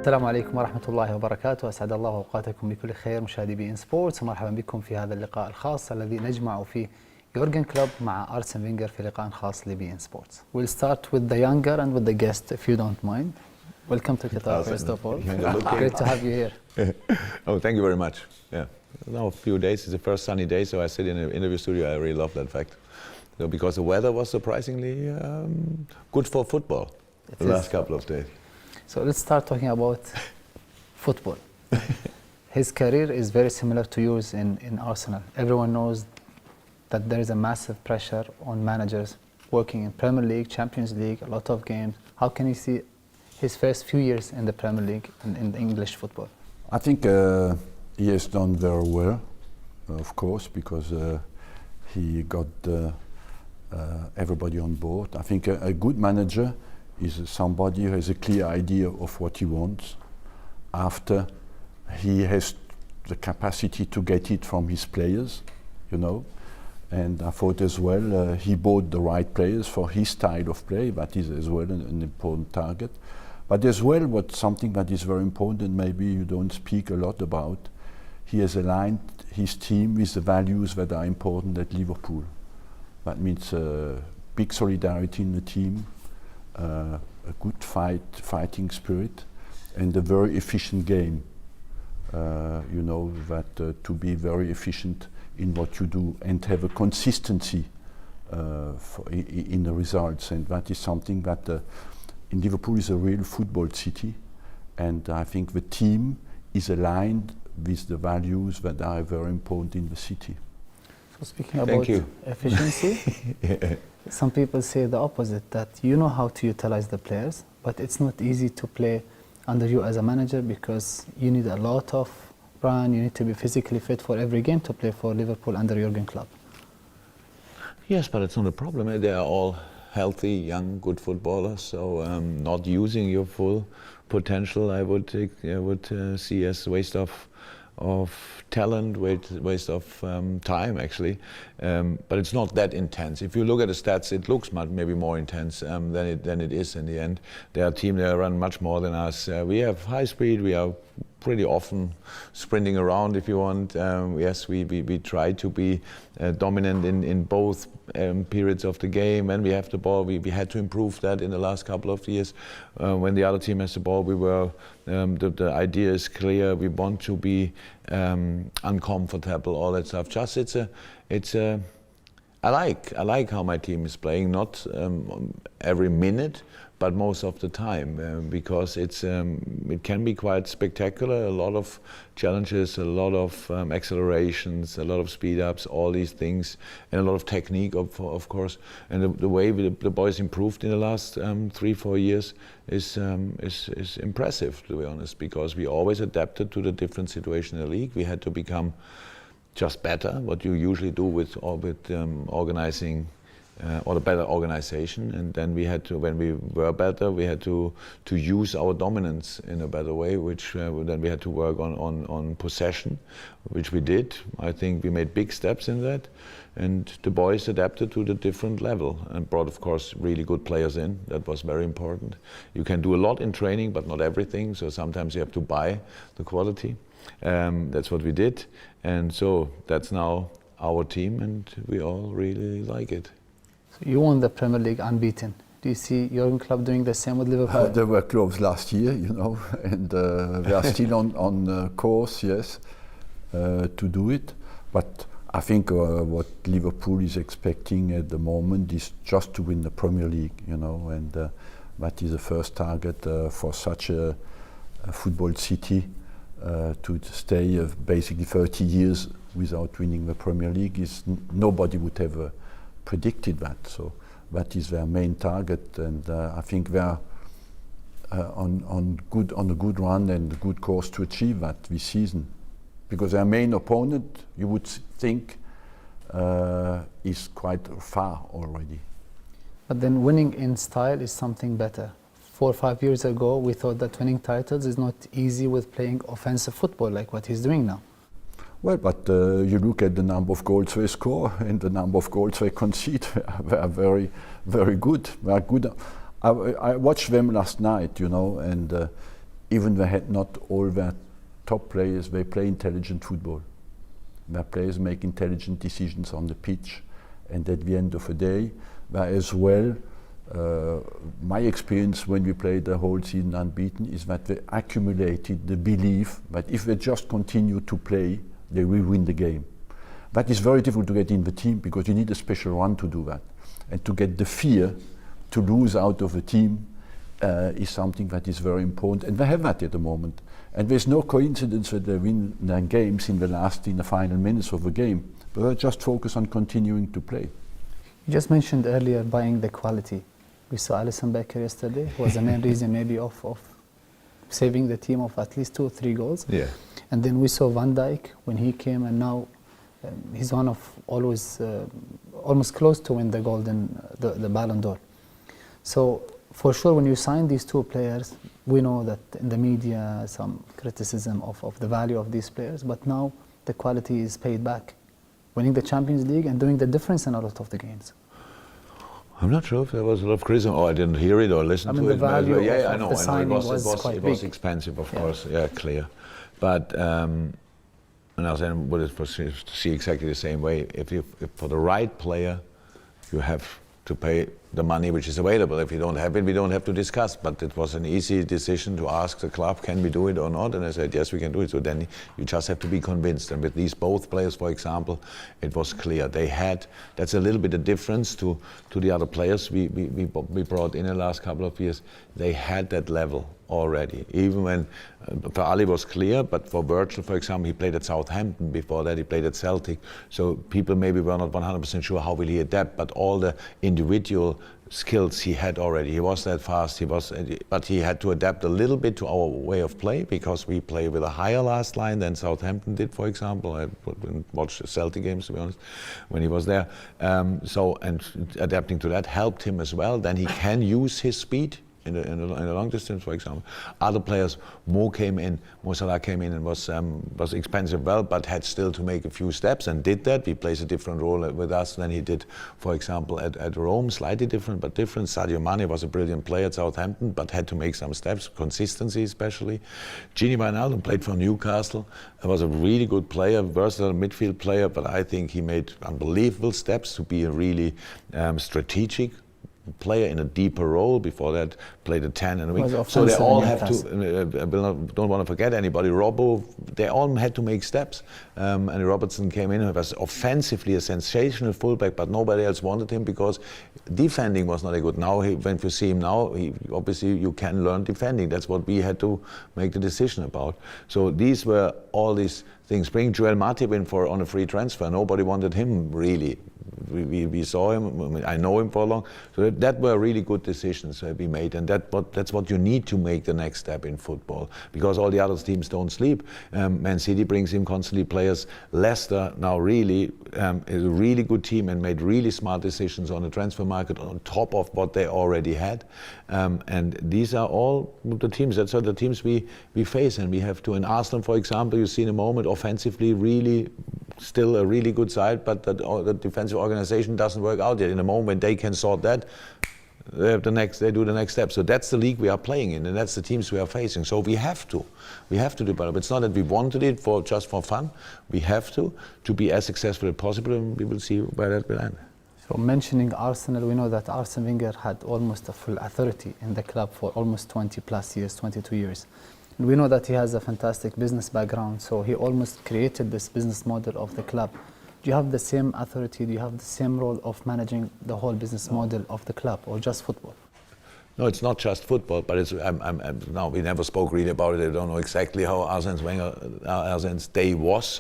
السلام عليكم ورحمة الله وبركاته، أسعد الله أوقاتكم بكل خير مشاهدي بي إن سبورتس، ومرحبا بكم في هذا اللقاء الخاص الذي نجمع فيه يورجن كلوب مع أرسن فينجر في لقاء خاص لبي إن سبورتس. We'll start with the younger and with the guest if you don't mind. Welcome to Qatar first of all. Great to have you here. Oh, thank you very much. Yeah, now a few days, it's the first sunny day, so I sit in an interview studio. I really love that fact. So because the weather was surprisingly good for football the last couple of days. So let's start talking about football. His career is very similar to yours in Arsenal. Everyone knows that there is a massive pressure on managers working in Premier League, Champions League, a lot of games. How can you see his first few years in the Premier League in English football? I think he has done very well, of course, because he got everybody on board. I think a good manager is somebody who has a clear idea of what he wants. After, he has the capacity to get it from his players, you know. And I thought as well, he bought the right players for his style of play. That is as well an important target. But as well, something that is very important, maybe you don't speak a lot about, he has aligned his team with the values that are important at Liverpool. That means big solidarity in the team, a good fighting spirit, and a very efficient game. You know, that to be very efficient in what you do and have a consistency in the results, and that is something that in Liverpool is a real football city, and I think the team is aligned with the values that are very important in the city. So speaking about efficiency, some people say the opposite, that you know how to utilize the players, but it's not easy to play under you as a manager because you need a lot of run, you need to be physically fit for every game to play for Liverpool under Jurgen Klopp. Yes, but it's not a problem. They are all healthy, young, good footballers, so not using your full potential I would see as waste of talent, waste of time actually, but it's not that intense. If you look at the stats, it looks maybe more intense than it is in the end. They are a team that run much more than us. We have high speed, we are pretty often sprinting around if you want. Yes, we try to be dominant in both periods of the game. When we have the ball, we had to improve that in the last couple of years. When the other team has the ball, we were the idea is clear. We want to be uncomfortable, all that stuff. Just I like how my team is playing, not every minute, but most of the time, because it can be quite spectacular. A lot of challenges, a lot of accelerations, a lot of speed ups, all these things, and a lot of technique, of course. And the way the boys improved in the last 3-4 years is impressive, to be honest, because we always adapted to the different situation in the league. We had to become just better, what you usually do with organizing. Or a better organization, and then we had to, when we were better, we had to use our dominance in a better way, which then we had to work on possession, which we did. I think we made big steps in that, and the boys adapted to the different level and brought, of course, really good players in. That was very important. You can do a lot in training, but not everything, so sometimes you have to buy the quality. That's what we did, and so that's now our team, and we all really like it. You won the Premier League unbeaten. Do you see Jurgen Klopp doing the same with Liverpool? They were close last year, you know, and they are still on course, yes, to do it. But I think what Liverpool is expecting at the moment is just to win the Premier League, you know, and that is the first target for such a football city to stay basically 30 years without winning the Premier League. Nobody would have predicted that, so that is their main target, and I think they are on a good run and a good course to achieve that this season, because their main opponent, you would think, is quite far already. But then winning in style is something better. 4 or 5 years ago, we thought that winning titles is not easy with playing offensive football like what he's doing now. Well, but you look at the number of goals they score and the number of goals they concede. They are very, very good. They are good. I watched them last night, you know, and even they had not all their top players, they play intelligent football. Their players make intelligent decisions on the pitch, and at the end of the day, they as well, my experience when we played the whole season unbeaten is that they accumulated the belief that if they just continue to play, they will win the game. That is very difficult to get in the team because you need a special one to do that. And to get the fear to lose out of a team is something that is very important, and they have that at the moment. And there's no coincidence that they win their games in the final minutes of the game, but they just focus on continuing to play. You just mentioned earlier buying the quality. We saw Alisson Becker yesterday, was the main reason maybe of saving the team of at least 2 or 3 goals. Yeah. And then we saw Van Dijk when he came, and now he's one of always almost close to win the the Ballon d'Or. So for sure, when you sign these 2 players, we know that in the media some criticism of the value of these players, but now the quality is paid back, winning the Champions League and doing the difference in a lot of the games. I'm not sure if there was a lot of criticism, or I didn't hear it or listen to the it. value I of know. the signing was quite it was big. expensive, of course. Yeah, clear. But and I was saying, would it see exactly the same way? If for the right player, you have to pay the money which is available. If you don't have it, we don't have to discuss. But it was an easy decision to ask the club, can we do it or not? And I said, yes, we can do it. So then you just have to be convinced. And with these both players, for example, it was clear. They had, that's a little bit of difference to the other players we brought in the last couple of years. They had that level already. Even when, for Ali was clear, but for Virgil, for example, he played at Southampton. Before that, he played at Celtic. So people maybe were not 100% sure how will he adapt, but all the individual skills he had already. He was that fast, but he had to adapt a little bit to our way of play because we play with a higher last line than Southampton did, for example. I watched the Celtic games, to be honest, when he was there. And adapting to that helped him as well. Then he can use his speed in the long distance, for example. Other players, Mo Salah came in and was expensive, but had still to make a few steps and did that. He plays a different role with us than he did, for example, at Rome. Slightly different, but different. Sadio Mane was a brilliant player at Southampton, but had to make some steps, consistency especially. Gini Wijnaldum played for Newcastle. He was a really good player, versatile midfield player, but I think he made unbelievable steps to be a really strategic player in a deeper role. Before that, played a 10 and a wing. So they all have to. Don't want to forget anybody. Robbo, they all had to make steps. And Robertson came in. He was offensively a sensational fullback, but nobody else wanted him because defending was not a good. Now, when you see him now, obviously you can learn defending. That's what we had to make the decision about. So these were all these things. Bring Joel Matip in on a free transfer. Nobody wanted him really. We saw him, I know him for long, so that were really good decisions we made, and that's what you need to make the next step in football, because all the other teams don't sleep. Man City brings in constantly players. Leicester now really is a really good team and made really smart decisions on the transfer market on top of what they already had. And these are all the teams, that's all the teams we face, and we have to. In Arsenal, for example, you see in a moment offensively really still a really good side, but the defensive organization doesn't work out yet. In a moment they can sort that, they do the next step. So that's the league we are playing in, and that's the teams we are facing. So we have to develop. It's not that we wanted it just for fun. We have to be as successful as possible, and we will see where that will end. So mentioning Arsenal, we know that Arsene Wenger had almost a full authority in the club for almost 20 plus years, 22 years. And we know that he has a fantastic business background, so he almost created this business model of the club. Do you have the same authority? Do you have the same role of managing the whole business model of the club, or just football? No, it's not just football, but it's. No, we never spoke really about it. I don't know exactly how Arsene's day was.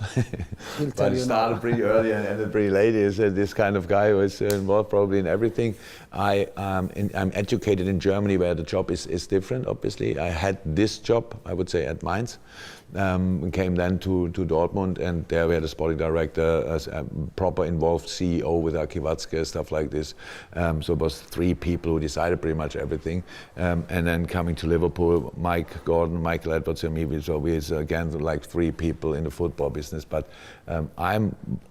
But it started pretty early and ended pretty late. He's this kind of guy who is involved probably in everything. I'm educated in Germany, where the job is different. Obviously, I had this job, I would say, at Mainz. Came then to Dortmund, and there we had a sporting director, a proper involved CEO with Aki Watzke, stuff like this. So it was 3 people who decided pretty much everything. And then coming to Liverpool, Mike Gordon, Michael Edwards, and me. So we again like 3 people in the football business. But I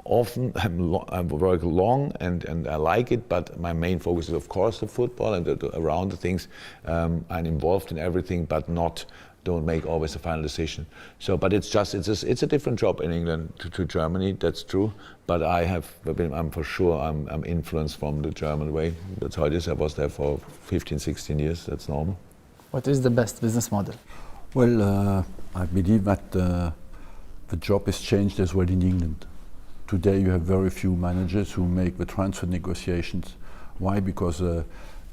work long and I like it, but my main focus is of course the football and around the things. I'm involved in everything, but not don't make always the final decision. So, but it's a different job in England to Germany. That's true. But I'm for sure I'm influenced from the German way. That's how it is. I was there for 15, 16 years. That's normal. What is the best business model? Well, I believe that the job has changed as well in England. Today you have very few managers who make the transfer negotiations. Why? Because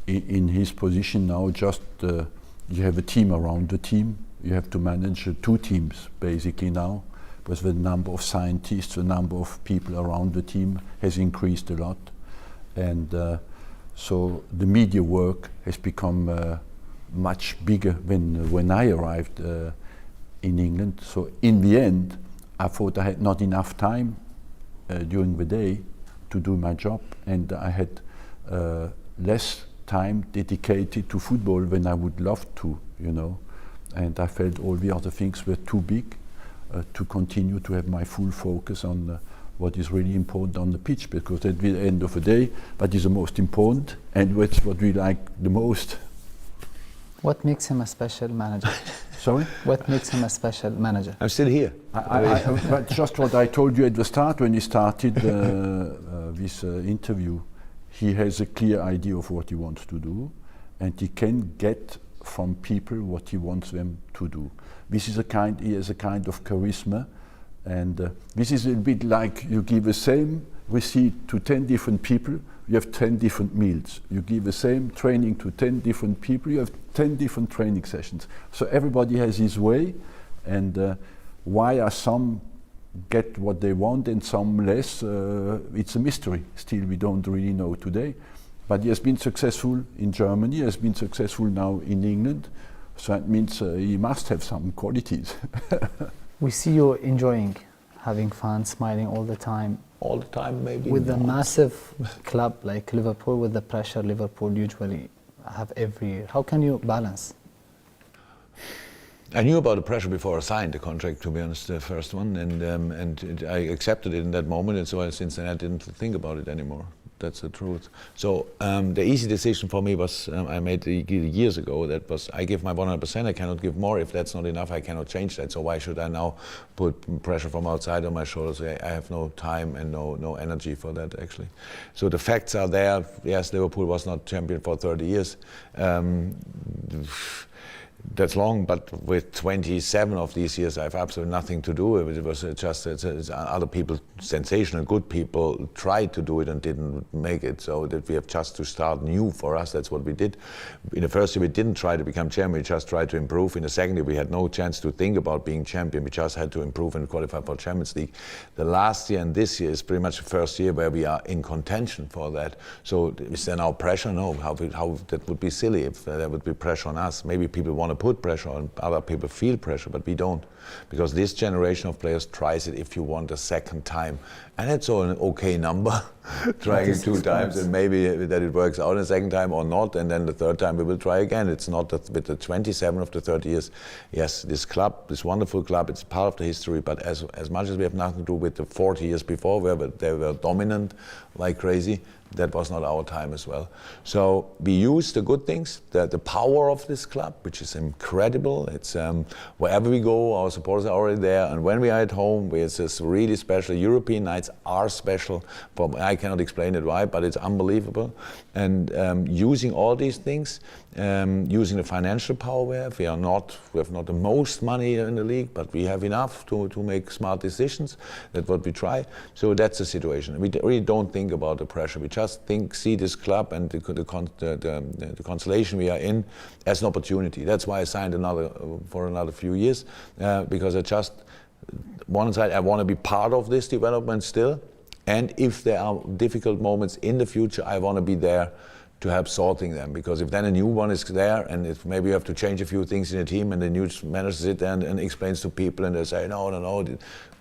in his position now, just you have a team around the team. You have to manage 2 teams basically now, because the number of scientists, the number of people around the team has increased a lot. And so the media work has become much bigger than when I arrived in England. So in the end, I thought I had not enough time during the day to do my job, and I had less time dedicated to football than I would love to, you know. And I felt all the other things were too big to continue to have my full focus on what is really important on the pitch, because at the end of the day, that is the most important, and that's what we like the most. What makes him a special manager? Sorry? What makes him a special manager? I'm still here. But just what I told you at the start when he started this interview, he has a clear idea of what he wants to do, and he can get from people what he wants them to do. He has a kind of charisma, and this is a bit like you give the same receipt to 10 different people, you have 10 different meals. You give the same training to 10 different people, you have 10 different training sessions. So everybody has his way, and why are some get what they want and some less, it's a mystery. Still, we don't really know today. But he has been successful in Germany, he has been successful now in England, so that means he must have some qualities. We see you enjoying having fun, smiling all the time. All the time, maybe. With a not. massive club like Liverpool, with the pressure Liverpool usually have every year, how can you balance? I knew about the pressure before I signed the contract, to be honest, the first one, and I accepted it in that moment, and so since then I didn't think about it anymore. That's the truth. So the easy decision for me was I made years ago. That was I give my 100%. I cannot give more. If that's not enough, I cannot change that. So why should I now put pressure from outside on my shoulders? I have no time and no energy for that actually. So the facts are there. Yes, Liverpool was not champion for 30 years. That's long, but with 27 of these years, I have absolutely nothing to do. It was just other people, sensational, good people, tried to do it and didn't make it. So that we have just to start new for us. That's what we did. In the first year, we didn't try to become champion. We just tried to improve. In the second year, we had no chance to think about being champion. We just had to improve and qualify for Champions League. The last year and this year is pretty much the first year where we are in contention for that. So is there now pressure? No. How that would be silly if there would be pressure on us. Maybe people want to put pressure on, other people feel pressure, but we don't, because this generation of players tries it if you want a second time, and it's an okay number. Trying it 2 times and maybe that it works out a second time or not, and then the third time we will try again. It's not that with the 27 of the 30 years, yes, this club, this wonderful club, it's part of the history, but as much as we have nothing to do with the 40 years before where they were dominant like crazy, that was not our time as well. So we use the good things, the power of this club, which is incredible. It's wherever we go, our supporters are already there, and when we are at home, it's this really special. European nights are special. I cannot explain it why, but it's unbelievable. And using all these things, using the financial power we have have not the most money in the league, but we have enough to make smart decisions. That's what we try. So that's the situation. We really don't think about the pressure. We just see this club and the constellation we are in as an opportunity. That's why I signed for another few years, because one side I want to be part of this development still, and if there are difficult moments in the future, I want to be there to help sorting them, because if then a new one is there, and if maybe you have to change a few things in the team, and the new manager sits there and explains to people, and they say, no,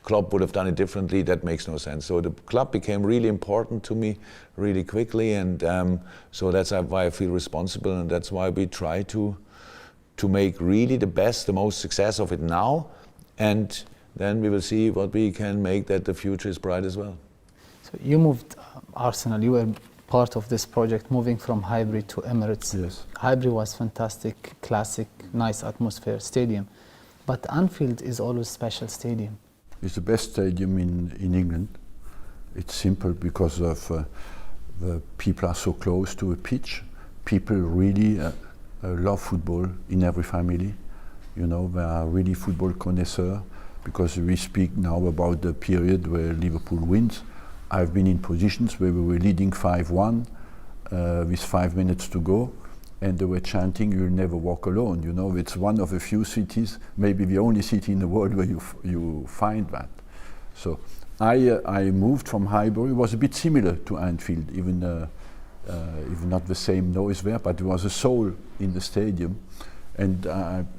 Klopp would have done it differently, that makes no sense. So the club became really important to me really quickly, and so that's why I feel responsible, and that's why we try to make really the best, the most success of it now, and then we will see what we can make that the future is bright as well. So you moved Arsenal, you were part of this project, moving from Highbury to Emirates. Yes. Highbury was fantastic, classic, nice atmosphere, stadium. But Anfield is always special stadium. It's the best stadium in England. It's simple because of the people are so close to a pitch. People really love football in every family. You know, they are really football connoisseurs, because we speak now about the period where Liverpool wins. I've been in positions where we were leading 5-1 with 5 minutes to go, and they were chanting, "You'll never walk alone." You know, it's one of a few cities, maybe the only city in the world where you find that. So I moved from Highbury. It was a bit similar to Anfield, even not the same noise there, but there was a soul in the stadium. And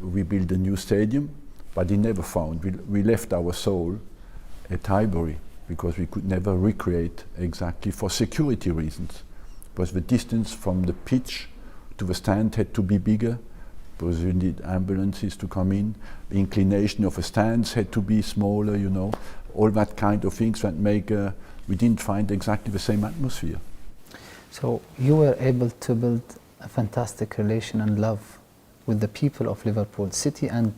we built a new stadium, but it never found. We left our soul at Highbury because we could never recreate exactly for security reasons. Because the distance from the pitch to the stand had to be bigger, because you need ambulances to come in. The inclination of the stands had to be smaller, you know. All that kind of things that make, we didn't find exactly the same atmosphere. So you were able to build a fantastic relation and love with the people of Liverpool City and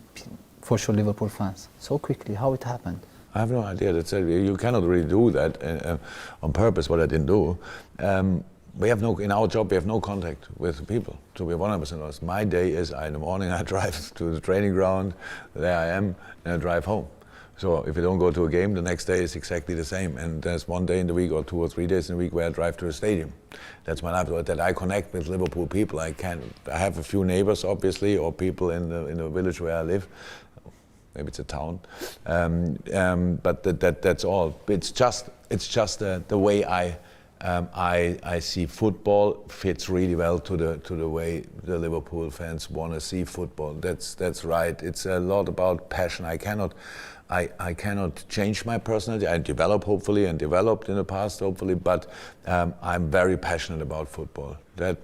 for sure Liverpool fans so quickly. How it happened? I have no idea. You cannot really do that on purpose, what I didn't do. In our job, we have no contact with the people, to be 100% honest. My day is, in the morning I drive to the training ground, there I am, and I drive home. So if you don't go to a game, the next day is exactly the same. And there's one day in the week or 2 or 3 days in the week where I drive to a stadium. That's my life, that I connect with Liverpool people. I have a few neighbors, obviously, or people in the village where I live. Maybe it's a town, but that's all. It's just the way I see football fits really well to the way the Liverpool fans want to see football. That's right. It's a lot about passion. I cannot change my personality. I developed in the past hopefully, but I'm very passionate about football. That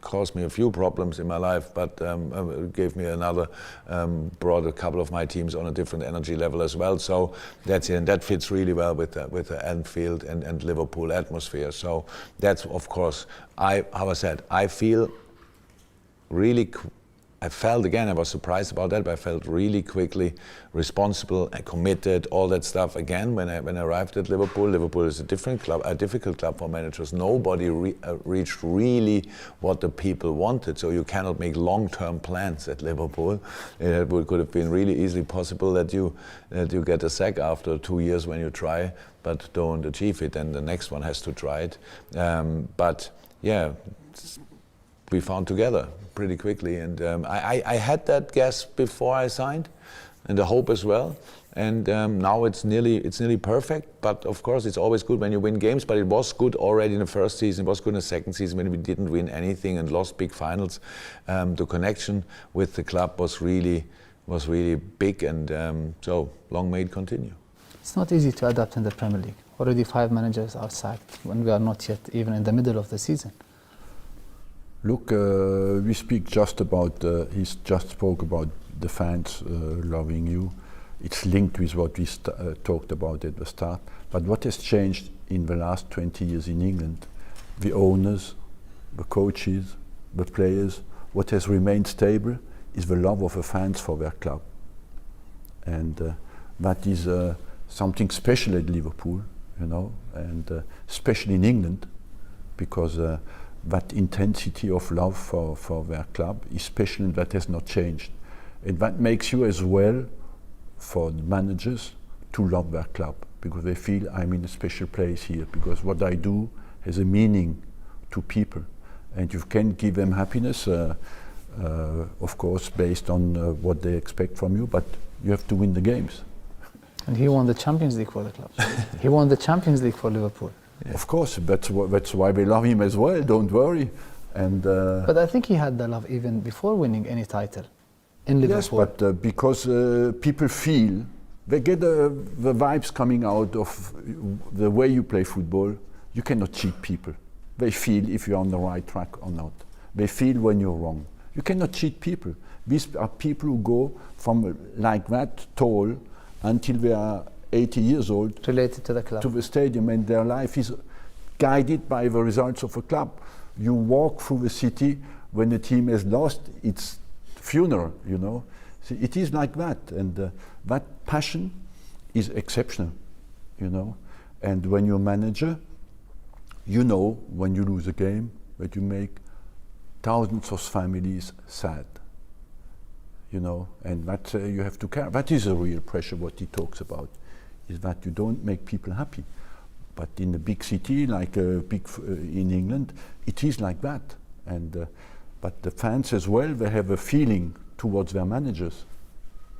caused me a few problems in my life, but gave me brought a couple of my teams on a different energy level as well. So that's it, and that fits really well with the Anfield and Liverpool atmosphere. So that's, of course, I was surprised about that, but I felt really quickly responsible and committed, all that stuff. Again, when I arrived at Liverpool, Liverpool is a difficult club for managers. Nobody reached really what the people wanted, so you cannot make long-term plans at Liverpool. It could have been really easily possible that you get a sack after 2 years when you try, but don't achieve it, and the next one has to try it. But yeah, we found together pretty quickly, and I had that guess before I signed, and the hope as well. And now it's nearly perfect. But of course, it's always good when you win games. But it was good already in the first season. It was good in the second season when we didn't win anything and lost big finals. The connection with the club was really big, and so long may it continue. It's not easy to adapt in the Premier League. Already 5 managers are sacked when we are not yet even in the middle of the season. Look, we speak just about, he just spoke about the fans loving you. It's linked with what we talked about at the start. But what has changed in the last 20 years in England? The owners, the coaches, the players, what has remained stable is the love of the fans for their club. And that is something special at Liverpool, you know, and especially in England, because that intensity of love for their club is special, and that has not changed. And that makes you as well, for the managers, to love their club, because they feel I'm in a special place here, because what I do has a meaning to people. And you can give them happiness, of course, based on what they expect from you, but you have to win the games. And he won the Champions League for the club. He won the Champions League for Liverpool. Yeah. Of course, that's why we love him as well, don't worry. And but I think he had the love even before winning any title in Liverpool. Yes, but because people feel, they get the vibes coming out of the way you play football. You cannot cheat people. They feel if you're on the right track or not. They feel when you're wrong. You cannot cheat people. These are people who go from like that tall until they are 80 years old, related to the club, to the stadium, and their life is guided by the results of a club. You walk through the city when the team has lost, it's funeral, you know. So it is like that, and that passion is exceptional, you know. And when you're a manager, you know when you lose a game that you make thousands of families sad, you know, and that you have to care. That is a real pressure. What he talks about is that you don't make people happy. But in a big city like in England, it is like that. And but the fans as well, they have a feeling towards their managers.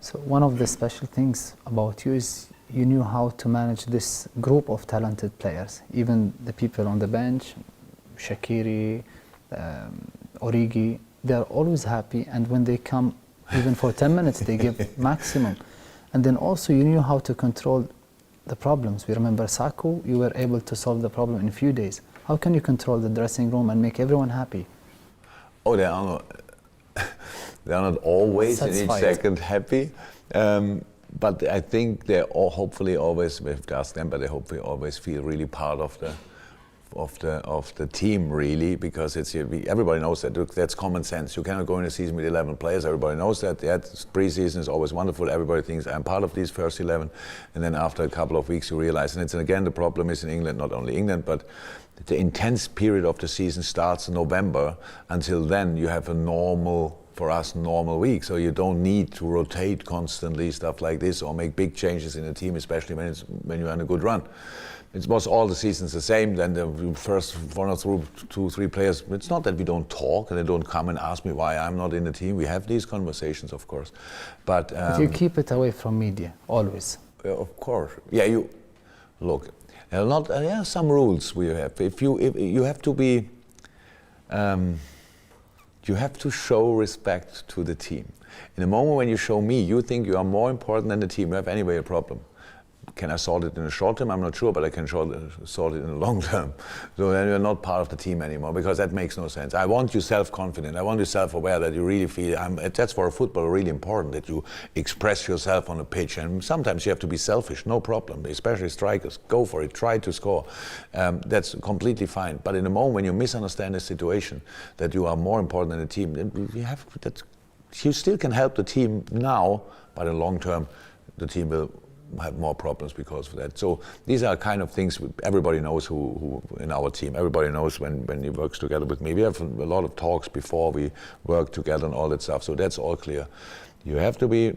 So one of the special things about you is you knew how to manage this group of talented players. Even the people on the bench, Shaqiri, Origi, they're always happy, and when they come, even for 10 minutes, they give maximum. And then also you knew how to control the problems. We remember Saku, you were able to solve the problem in a few days. How can you control the dressing room and make everyone happy? Oh, they are not always in each second happy. But I think they're all hopefully always, we have to ask them, but they hopefully always feel really part of the team, really, because it's everybody knows that. Look, that's common sense. You cannot go in a season with 11 players. Everybody knows that. Yeah, pre-season is always wonderful. Everybody thinks I'm part of these first 11, and then after a couple of weeks you realize. And again, the problem is in England, not only England, but the intense period of the season starts in November. Until then, you have a normal week, so you don't need to rotate constantly, stuff like this, or make big changes in the team, especially when you're on a good run. It was all the seasons the same. Then the first 1 or 2, 3 players, it's not that we don't talk and they don't come and ask me why I'm not in the team. We have these conversations, of course. But you keep it away from media, always. Of course. Yeah, you look, there are some rules we have. If you have to be you have to show respect to the team. In the moment when you show me, you think you are more important than the team, you have anyway a problem. Can I solve it in the short term? I'm not sure, but I can solve it in the long term. So then you're not part of the team anymore, because that makes no sense. I want you self-confident. I want you self-aware, that you really feel, that's for a footballer really important, that you express yourself on a pitch. And sometimes you have to be selfish, no problem, especially strikers. Go for it, try to score. That's completely fine. But in the moment when you misunderstand the situation, that you are more important than the team, then you still can help the team now, but in the long term, the team will have more problems because of that. So these are kind of things everybody knows who in our team. Everybody knows when he works together with me. We have a lot of talks before we work together and all that stuff. So that's all clear. You have to be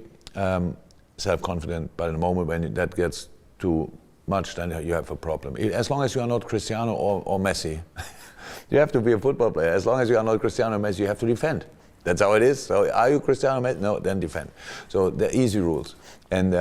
self-confident, but in the moment when that gets too much, then you have a problem. As long as you are not Cristiano or Messi, you have to be a football player. As long as you are not Cristiano or Messi, you have to defend. That's how it is. So are you Cristiano or Messi? No, then defend. So they're easy rules. And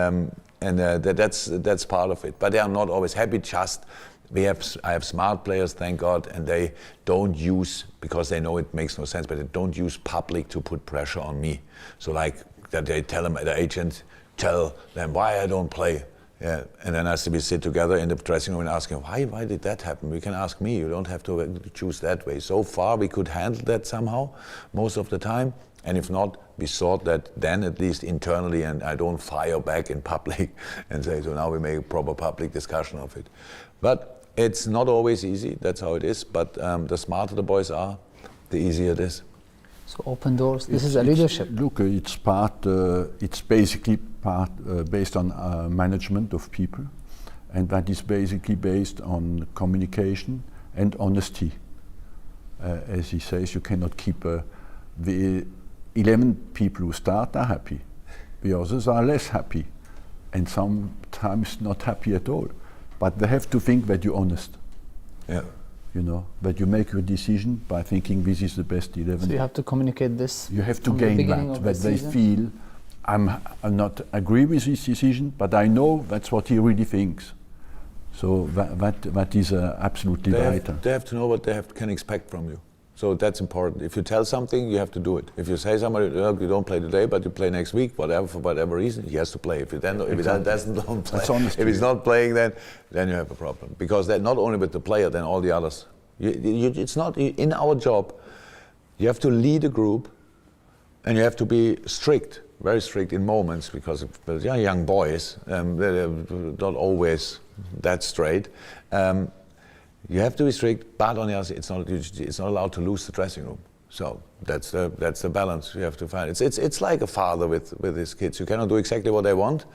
that's part of it. But they are not always happy. I have smart players, thank God, and they don't use, because they know it makes no sense, but they don't use public to put pressure on me. So like that they tell them, the agent tell them why I don't play. Yeah, and then we sit together in the dressing room and ask him, why did that happen? You can ask me, you don't have to choose that way. So far we could handle that somehow, most of the time. And if not, we sort that then at least internally, and I don't fire back in public and say, so now we make a proper public discussion of it. But it's not always easy, that's how it is. But the smarter the boys are, the easier it is. So open doors, this is a leadership. Look, it's basically based on management of people, and that is basically based on communication and honesty. As he says, you cannot keep the 11 people who start are happy. The others are less happy, and sometimes not happy at all. But they have to think that you're honest. Yeah. You know, that you make your decision by thinking this is the best 11. So you have to communicate this. You have to gain that they feel I'm not agree with this decision, but I know that's what he really thinks. So that is absolutely vital. They have to know what they can expect from you. So that's important. If you tell something, you have to do it. If you say somebody, you don't play today, but you play next week, whatever, for whatever reason, he has to play. If he doesn't play, if he's not playing, then you have a problem. Because that not only with the player, then all the others. It's not in our job. You have to lead a group, and you have to be strict, very strict in moments, because young boys, they're not always that straight. You have to be strict, but on the other side, it's not allowed to lose the dressing room. So that's the balance you have to find. It's like a father with his kids. You cannot do exactly what they want,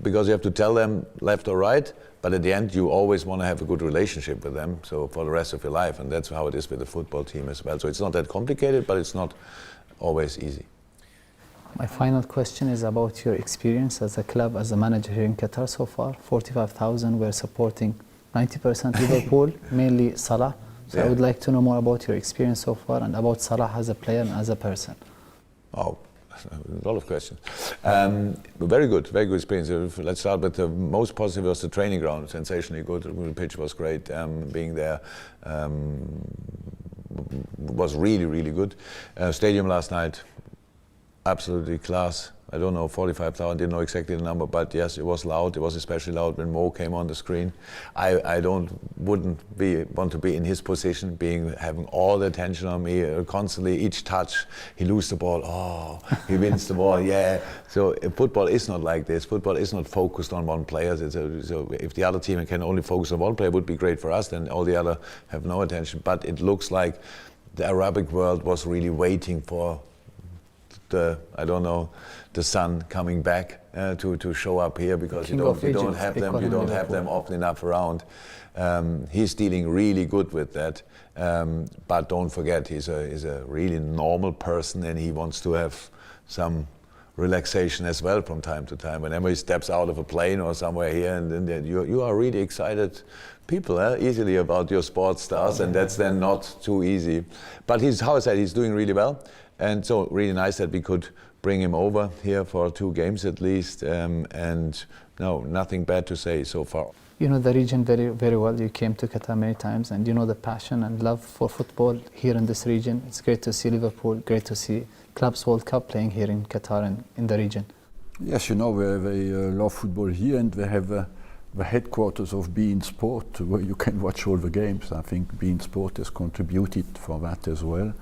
because you have to tell them left or right, but at the end you always want to have a good relationship with them, so for the rest of your life, and that's how it is with the football team as well. So it's not that complicated, but it's not always easy. My final question is about your experience as a club, as a manager here in Qatar so far. 45,000 were supporting 90% Liverpool, mainly Salah. So I would like to know more about your experience so far and about Salah as a player and as a person. Oh, a lot of questions. Very good experience. Let's start with the most positive was the training ground. Sensationally good. The pitch was great. Being there was really good. Stadium last night, absolutely class. I don't know, 45,000, didn't know exactly the number, but yes, it was loud. It was especially loud when Mo came on the screen. I wouldn't want to be in his position, having all the attention on me, constantly, each touch, he loses the ball, oh, he wins the ball, yeah. So football is not like this. Football is not focused on one player. So if the other team can only focus on one player, it would be great for us, then all the other have no attention. But it looks like the Arabic world was really waiting for the sun coming back to show up here, because you don't have them often enough around. He's dealing really good with that, but don't forget, he's a really normal person, and he wants to have some relaxation as well from time to time. Whenever he steps out of a plane or somewhere here, and then you are really excited people easily about your sports stars, and that's then not too easy. But he's doing really well, and so really nice that we could bring him over here for 2 games at least, and no, nothing bad to say so far. You know the region very, very well. You came to Qatar many times, and you know the passion and love for football here in this region. It's great to see Liverpool, great to see Clubs World Cup playing here in Qatar and in the region. Yes, you know, they love football here, and they have the headquarters of beIN Sport, where you can watch all the games. I think beIN Sport has contributed for that as well.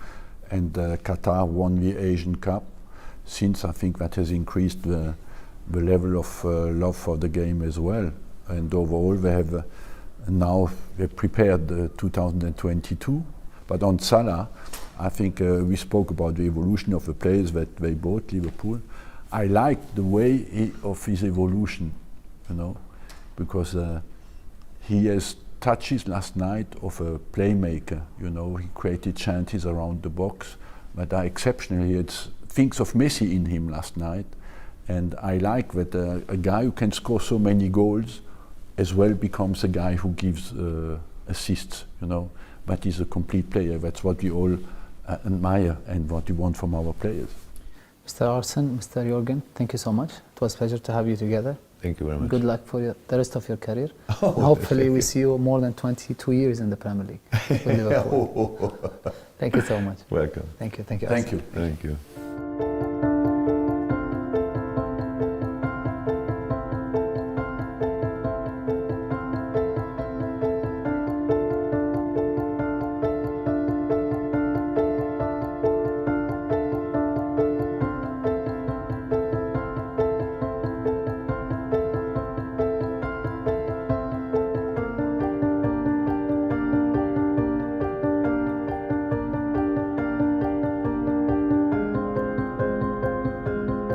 And Qatar won the Asian Cup. Since, I think that has increased the level of love for the game as well. And overall, they have now prepared 2022. But on Salah, I think we spoke about the evolution of the players that they bought, Liverpool. I like the way of his evolution, you know, because he has touches last night of a playmaker. You know, he created chances around the box, but exceptional. He had things of Messi in him last night, and I like that a guy who can score so many goals as well becomes a guy who gives assists. You know, but he's a complete player. That's what we all admire and what we want from our players. Mr. Arsen, Mr. Jürgen, thank you so much. It was a pleasure to have you together. Thank you very much. Good luck for the rest of your career. And hopefully we see you more than 22 years in the Premier League with Liverpool. Thank you so much. Welcome. Thank you. Thank you. Thank you. Thank you.